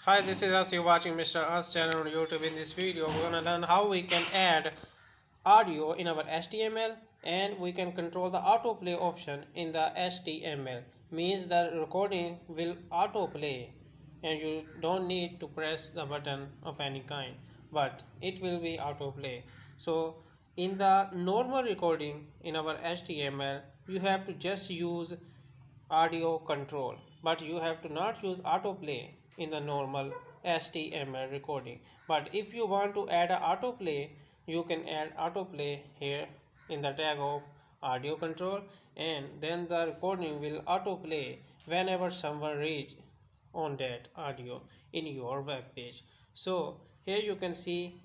Hi, this is us. You're watching Mr. Us channel on YouTube. In this video, we're gonna learn how we can add audio in our HTML and we can control the autoplay option in the HTML. Means the recording will autoplay and you don't need to press the button of any kind, but it will be autoplay. So in the normal recording in our HTML, you have to just use audio control, but you have to not use autoplay in the normal HTML recording. But if you want to add a autoplay, you can add autoplay here in the tag of audio control, and then the recording will autoplay whenever someone reach on that audio in your web page. So here you can see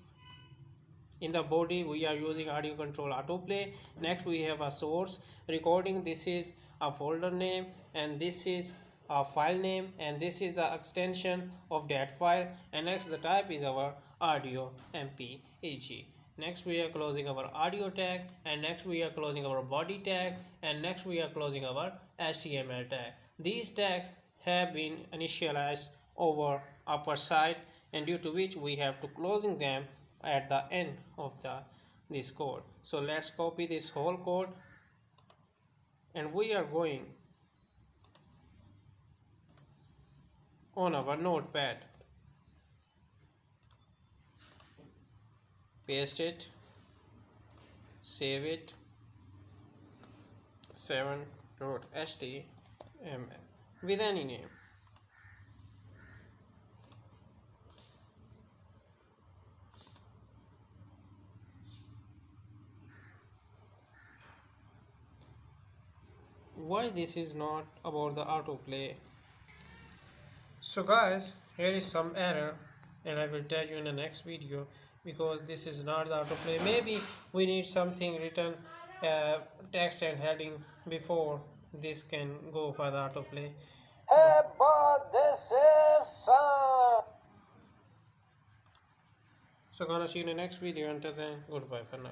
in the body we are using audio control autoplay. Next we have a source recording. This is a folder name and this is a file name and this is the extension of that file, and next the type is our audio mpeg. Next we are closing our audio tag, and next we are closing our body tag, and next we are closing our HTML tag. These tags have been initialized over upper side, and due to which we have to closing them at the end of this code. So let's copy this whole code and we are going on our notepad, paste it, save it, 7.html with any name. Why this is not about the autoplay? So guys, here is some error and I will tell you in the next video, because this is not the autoplay. Maybe we need something written, text and heading before this can go for the autoplay. Hey, but this is So gonna see you in the next video. Until then, goodbye for now.